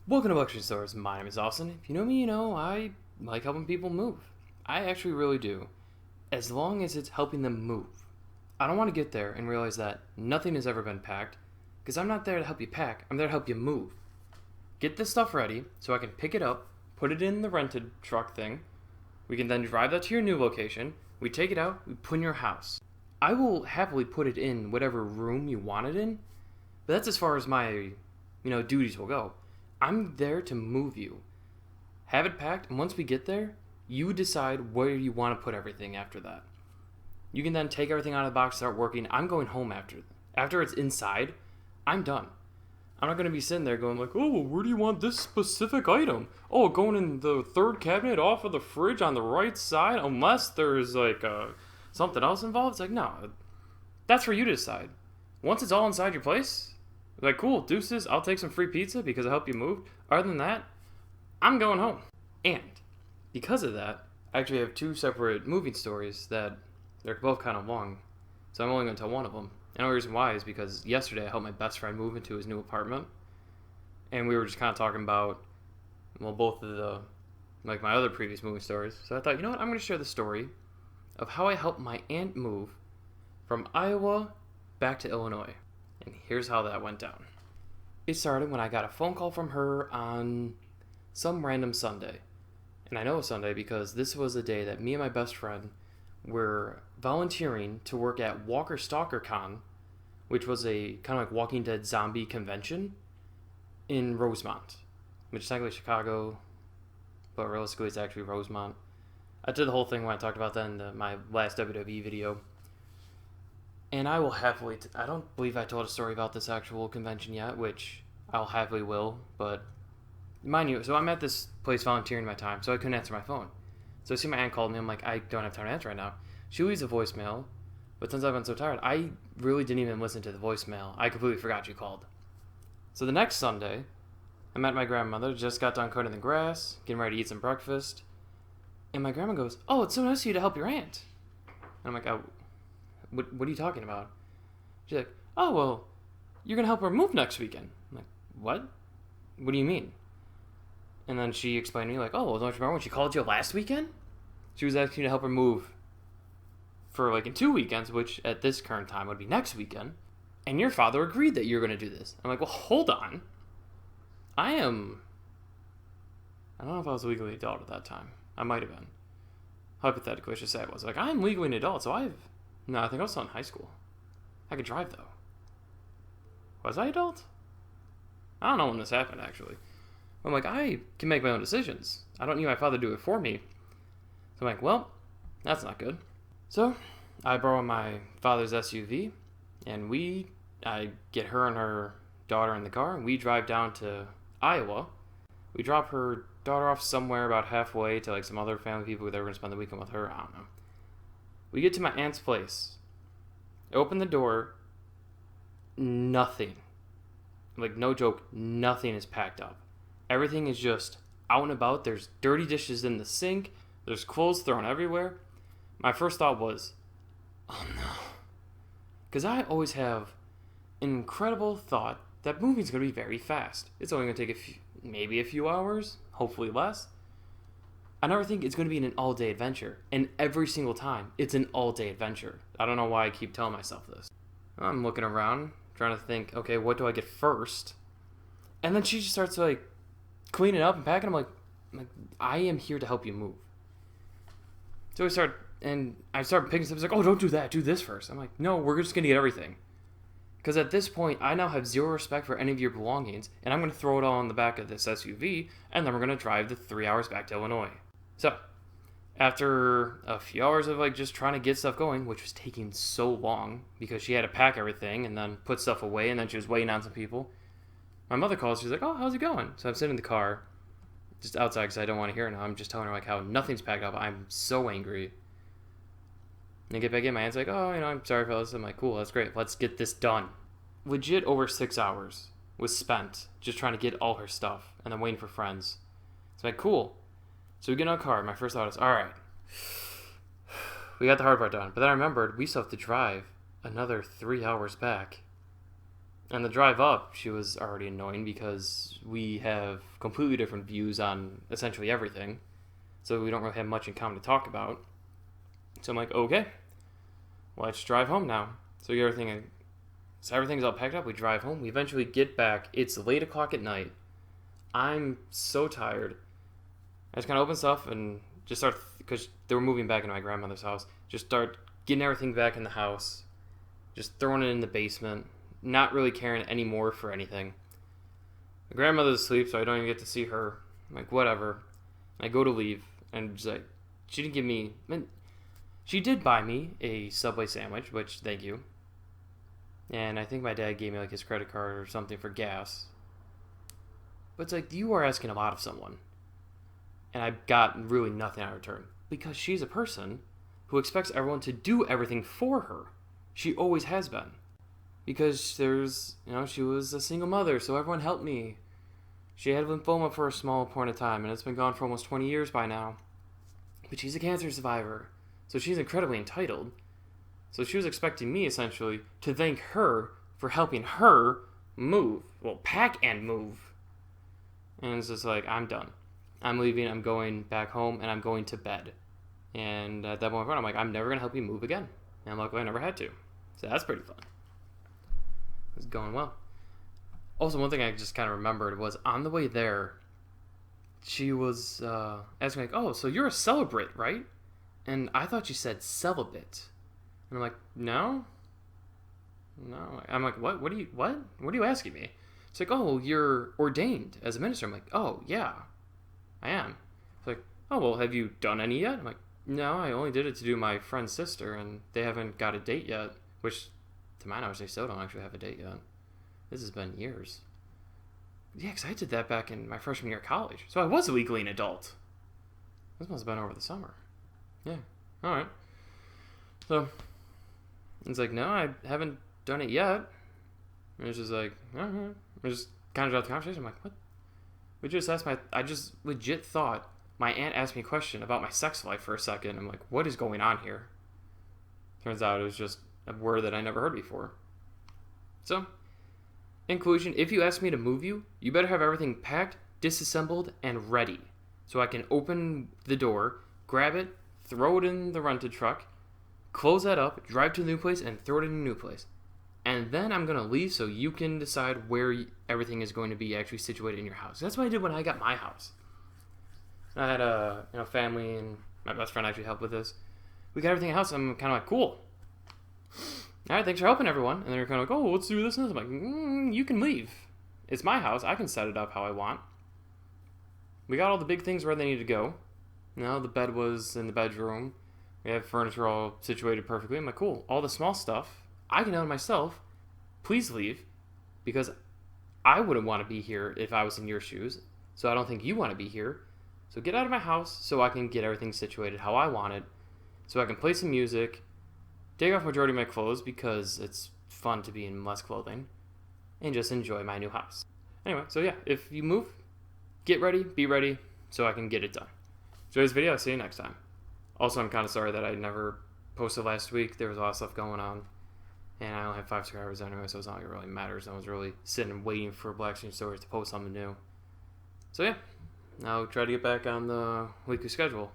Welcome to BlackScreenStories. My name is Austin. If you know me, you know I like helping people move. I actually really do. As long as it's helping them move. I don't want to get there and realize that nothing has ever been packed, because I'm not there to help you pack, I'm there to help you move. Get this stuff ready so I can pick it up, put it in the rented truck thing. We can then drive that to your new location. We take it out, we put in your house. I will happily put it in whatever room you want it in, but that's as far as my, duties will go. I'm there to move you. Have it packed, and once we get there, you decide where you want to put everything after that. You can then take everything out of the box, start working. I'm going home after. After it's inside, I'm done. I'm not going to be sitting there going like, oh, well, where do you want this specific item? Oh, going in the third cabinet off of the fridge on the right side, unless there's like something else involved. It's like, no, that's for you to decide. Once it's all inside your place, like, cool, deuces, I'll take some free pizza because I helped you move. Other than that, I'm going home. And because of that, I actually have two separate moving stories that they're both kind of long. So I'm only going to tell one of them. And the only reason why is because yesterday I helped my best friend move into his new apartment. And we were just kind of talking about, well, both of the, like my other previous moving stories. So I thought, you know what, I'm going to share the story of how I helped my aunt move from Iowa back to Illinois. And here's how that went down. It started when I got a phone call from her on some random Sunday. And I know a Sunday because this was a day that me and my best friend were volunteering to work at Walker Stalker Con, which was a kind of like Walking Dead zombie convention in Rosemont, which is technically Chicago, but realistically it's actually Rosemont. I did the whole thing when I talked about that in my last WWE video. And I will happily, I don't believe I told a story about this actual convention yet, which I'll happily will, but mind you, so I'm at this place volunteering my time, so I couldn't answer my phone. So I see my aunt called me, I'm like, I don't have time to answer right now. She leaves a voicemail, but since I've been so tired, I really didn't even listen to the voicemail. I completely forgot you called. So the next Sunday, I'm at my grandmother, just got done cutting the grass, getting ready to eat some breakfast, and my grandma goes, oh, it's so nice of you to help your aunt. And I'm like, what are you talking about? She's like, oh, well, you're going to help her move next weekend. I'm like, what? What do you mean? And then she explained to me, like, oh, well, don't you remember when she called you last weekend? She was asking you to help her move for, like, in 2 weekends, which at this current time would be next weekend. And your father agreed that you were going to do this. I'm like, well, hold on. I don't know if I was legally adult at that time. I might have been. Hypothetically, I should say I was. Like, I'm legally an adult, so no, I think I was still in high school. I could drive, though. Was I adult? I don't know when this happened, actually. I'm like, I can make my own decisions. I don't need my father to do it for me. So I'm like, well, that's not good. So I borrow my father's SUV, and I get her and her daughter in the car, and we drive down to Iowa. We drop her daughter off somewhere about halfway to like some other family people that were going to spend the weekend with her. I don't know. We get to my aunt's place. I open the door. Nothing. Like, no joke, nothing is packed up. Everything is just out and about. There's dirty dishes in the sink. There's clothes thrown everywhere. My first thought was, oh no. Because I always have an incredible thought that moving's going to be very fast. It's only going to take maybe a few hours, hopefully less. I never think it's going to be an all-day adventure. And every single time, it's an all-day adventure. I don't know why I keep telling myself this. I'm looking around, trying to think, okay, what do I get first? And then she just starts, like, cleaning up and packing. I'm like, I am here to help you move. So I start picking stuff. It's like, oh, don't do that. Do this first. I'm like, no, we're just going to get everything. Because at this point, I now have zero respect for any of your belongings, and I'm going to throw it all in the back of this SUV, and then we're going to drive the 3 hours back to Illinois. So, after a few hours of like just trying to get stuff going, which was taking so long because she had to pack everything and then put stuff away, and then she was waiting on some people, my mother calls. She's like, oh, how's it going? So I'm sitting in the car just outside because I don't want to hear it now. I'm just telling her like how nothing's packed up. I'm so angry. And I get back in, my aunt's like, oh, I'm sorry for this. I'm like, cool, that's great. Let's get this done. Legit over 6 hours was spent just trying to get all her stuff and then waiting for friends. So I'm like, cool. So we get in our car. My first thought is, all right, we got the hard part done. But then I remembered we still have to drive another 3 hours back. And the drive up, she was already annoying because we have completely different views on essentially everything. So we don't really have much in common to talk about. So I'm like, okay, let's drive home now. So everything's all packed up. We drive home. We eventually get back. It's late o'clock at night. I'm so tired. I just kind of open stuff and just start, because they were moving back into my grandmother's house, just start getting everything back in the house, just throwing it in the basement, not really caring anymore for anything. My grandmother's asleep, so I don't even get to see her. I'm like, whatever. I go to leave, and just like, she didn't give me, she did buy me a Subway sandwich, which, thank you. And I think my dad gave me like his credit card or something for gas. But it's like, you are asking a lot of someone. And I got really nothing out of return. Because she's a person who expects everyone to do everything for her. She always has been. Because she was a single mother, so everyone helped me. She had lymphoma for a small point of time, and it's been gone for almost 20 years by now. But she's a cancer survivor, so she's incredibly entitled. So she was expecting me, essentially, to thank her for helping her move. Well, pack and move. And it's just like, I'm done. I'm leaving, I'm going back home, and I'm going to bed. And at that point, I'm like, I'm never going to help you move again. And luckily, I never had to. So that's pretty fun. It was going well. Also, one thing I just kind of remembered was on the way there, she was asking, like, oh, so you're a celebrant, right? And I thought she said celibate. And I'm like, no. I'm like, what? What are you asking me? It's like, oh, you're ordained as a minister. I'm like, oh, yeah, I am. It's like, oh, well, have you done any yet? I'm like, no, I only did it to do my friend's sister, and they haven't got a date yet, which, to my knowledge, they still don't actually have a date yet. This has been years. Yeah, because I did that back in my freshman year of college, so I was legally an adult. This must have been over the summer. Yeah, all right. So, it's like, no, I haven't done it yet. And it's just like, all right. I just kind of dropped the conversation. I'm like, what? I just legit thought my aunt asked me a question about my sex life for a second. I'm like, what is going on here? Turns out it was just a word that I never heard before. So, in conclusion, if you ask me to move you, you better have everything packed, disassembled, and ready. So I can open the door, grab it, throw it in the rented truck, close that up, drive to the new place, and throw it in a new place. And then I'm going to leave so you can decide where everything is going to be actually situated in your house. That's what I did when I got my house. I had a family, and my best friend actually helped with this. We got everything in the house, and I'm kind of like, cool. All right, thanks for helping, everyone. And they're kind of like, oh, let's do this and this. I'm like, you can leave. It's my house. I can set it up how I want. We got all the big things where they need to go. The bed was in the bedroom. We have furniture all situated perfectly. I'm like, cool. All the small stuff, I can own myself. Please leave, because I wouldn't want to be here if I was in your shoes. So I don't think you want to be here. So get out of my house so I can get everything situated how I want it. So I can play some music, take off majority of my clothes because it's fun to be in less clothing, and just enjoy my new house. Anyway, so yeah, if you move, get ready, be ready, so I can get it done. Enjoy this video. I'll see you next time. Also, I'm kind of sorry that I never posted last week. There was a lot of stuff going on, and I only have 5 subscribers anyway, so it's not like it really matters. I was really sitting and waiting for BlackScreenStories to post something new. So yeah, I'll try to get back on the weekly schedule.